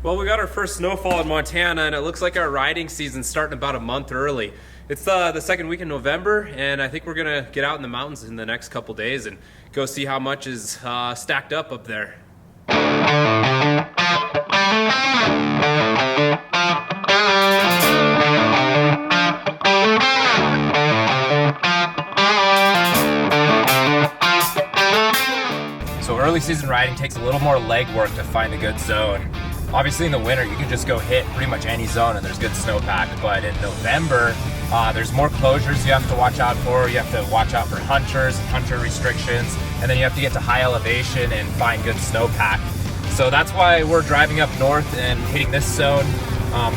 Well, we got our first snowfall in Montana, and it looks like our riding season's starting about a month early. It's the second week in November, and I think we're gonna get out in the mountains in the next couple days and go see how much is stacked up there. So early season riding takes a little more legwork to find a good zone. Obviously in the winter you can just go hit pretty much any zone and there's good snowpack, but in November there's more closures you have to watch out for. You have to watch out for hunters, hunter restrictions, and then you have to get to high elevation and find good snowpack. So that's why we're driving up north and hitting this zone,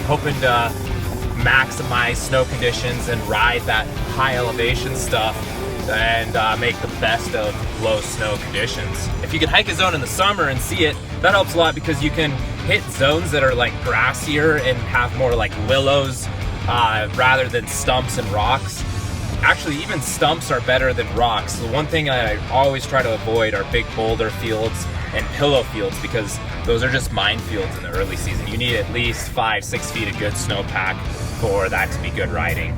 hoping to maximize snow conditions and ride that high elevation stuff and make the best of low snow conditions. If you can hike a zone in the summer and see it, that helps a lot because you can hit zones that are like grassier and have more like willows rather than stumps and rocks. Actually, even stumps are better than rocks. The one thing I always try to avoid are big boulder fields and pillow fields because those are just minefields in the early season. You need at least 5-6 feet of good snowpack for that to be good riding.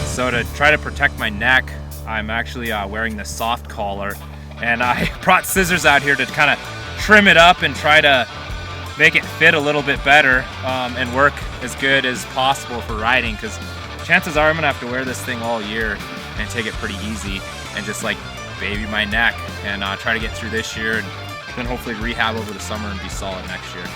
So to try to protect my neck, I'm actually wearing this soft collar, and I brought scissors out here to kind of trim it up and try to make it fit a little bit better and work as good as possible for riding, because chances are I'm gonna have to wear this thing all year and take it pretty easy and just like baby my neck and try to get through this year and then hopefully rehab over the summer and be solid next year.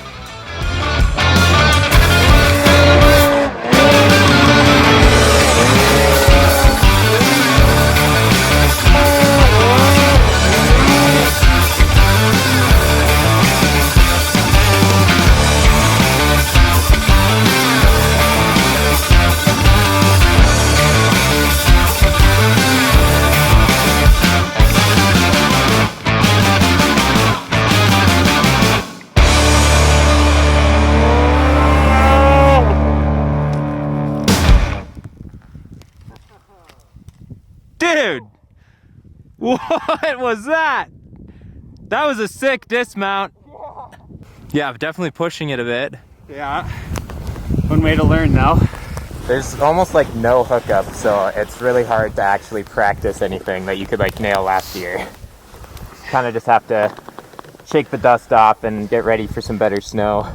Dude, what was that? That was a sick dismount. Yeah, I'm definitely pushing it a bit. Yeah, one way to learn though. There's almost like no hookup, so it's really hard to actually practice anything that you could like nail last year. Kind of just have to shake the dust off and get ready for some better snow.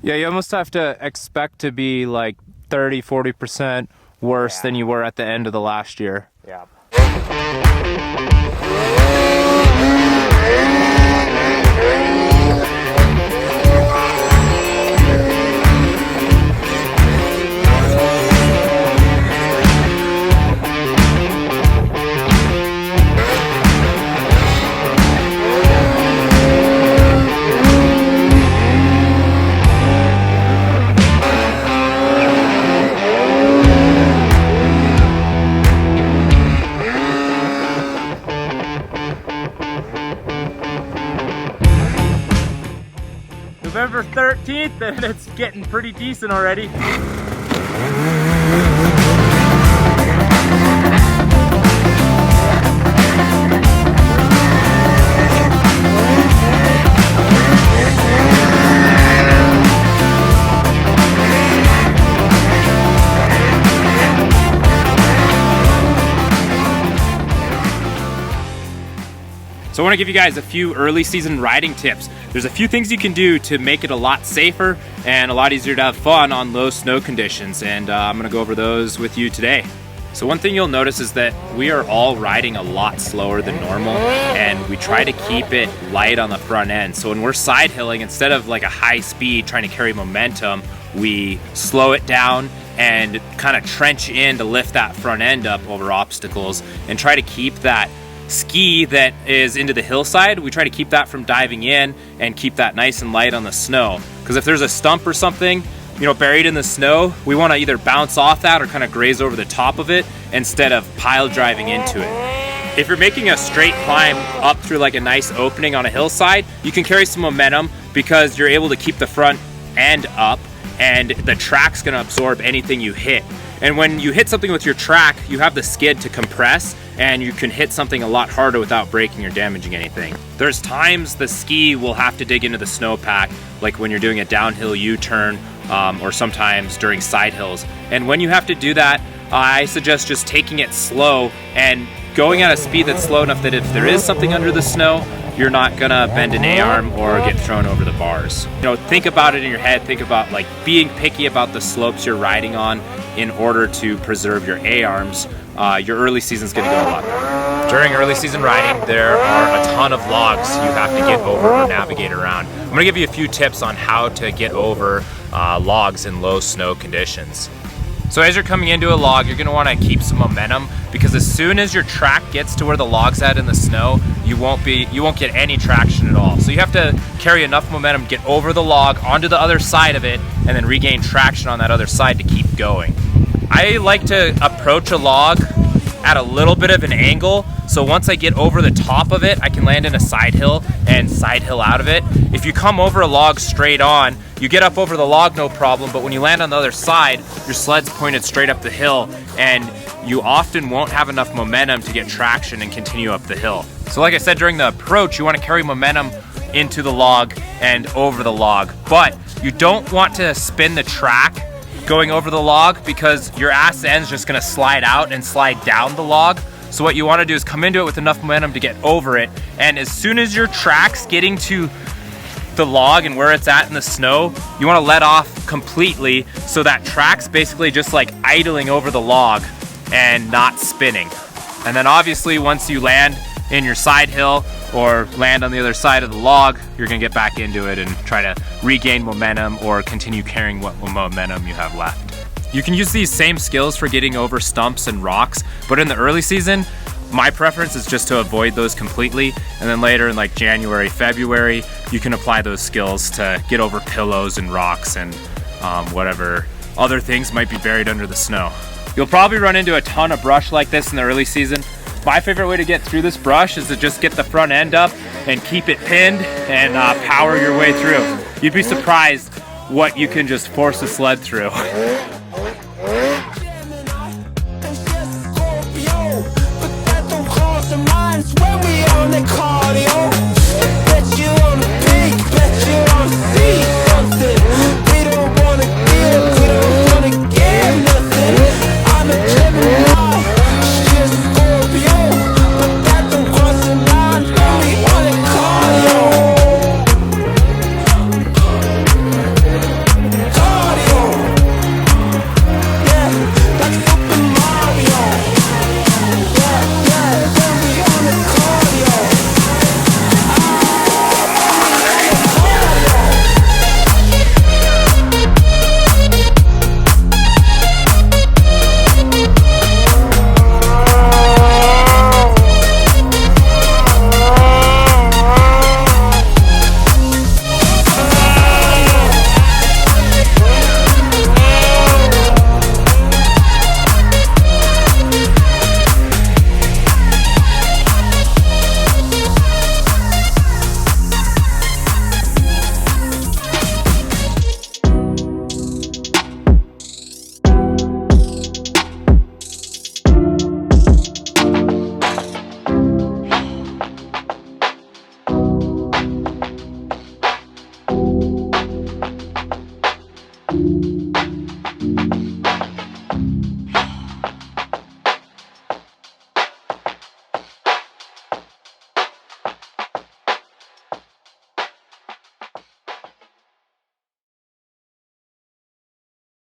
Yeah, you almost have to expect to be like 30-40% worse than you were at the end of the last year. Yeah. November 13th, and it's getting pretty decent already. So I want to give you guys a few early season riding tips. There's a few things you can do to make it a lot safer and a lot easier to have fun on low snow conditions, and I'm going to go over those with you today. So one thing you'll notice is that we are all riding a lot slower than normal, and we try to keep it light on the front end. So when we're side hilling, instead of like a high speed trying to carry momentum, we slow it down and kind of trench in to lift that front end up over obstacles and try to keep that ski that is into the hillside, we try to keep that from diving in and keep that nice and light on the snow. Because if there's a stump or something, you know, buried in the snow, we want to either bounce off that or kind of graze over the top of it instead of pile driving into it. If you're making a straight climb up through like a nice opening on a hillside, you can carry some momentum because you're able to keep the front end up and the track's going to absorb anything you hit. And when you hit something with your track, you have the skid to compress and you can hit something a lot harder without breaking or damaging anything. There's times the ski will have to dig into the snowpack, like when you're doing a downhill U-turn or sometimes during side hills. And when you have to do that, I suggest just taking it slow and going at a speed that's slow enough that if there is something under the snow, you're not gonna bend an A-arm or get thrown over the bars. You know, think about it in your head. Think about like being picky about the slopes you're riding on in order to preserve your A-arms. Your early season's gonna go a lot better. During early season riding, there are a ton of logs you have to get over or navigate around. I'm gonna give you a few tips on how to get over logs in low snow conditions. So as you're coming into a log, you're gonna wanna keep some momentum because as soon as your track gets to where the log's at in the snow, you won't get any traction at all. So you have to carry enough momentum to get over the log onto the other side of it and then regain traction on that other side to keep going. I like to approach a log at a little bit of an angle, so once I get over the top of it, I can land in a side hill and side hill out of it. If you come over a log straight on, you get up over the log no problem, but when you land on the other side, your sled's pointed straight up the hill and you often won't have enough momentum to get traction and continue up the hill. So like I said, during the approach, you want to carry momentum into the log and over the log, but you don't want to spin the track going over the log because your ass end's just gonna slide out and slide down the log. So what you wanna do is come into it with enough momentum to get over it, and as soon as your track's getting to the log and where it's at in the snow, you wanna let off completely so that track's basically just like idling over the log and not spinning. And then obviously once you land in your side hill or land on the other side of the log, you're gonna get back into it and try to regain momentum or continue carrying what momentum you have left. You can use these same skills for getting over stumps and rocks, but in the early season, my preference is just to avoid those completely, and then later in like January, February, you can apply those skills to get over pillows and rocks and whatever other things might be buried under the snow. You'll probably run into a ton of brush like this in the early season. My favorite way to get through this brush is to just get the front end up and keep it pinned and power your way through. You'd be surprised what you can just force a sled through. When we on the cardio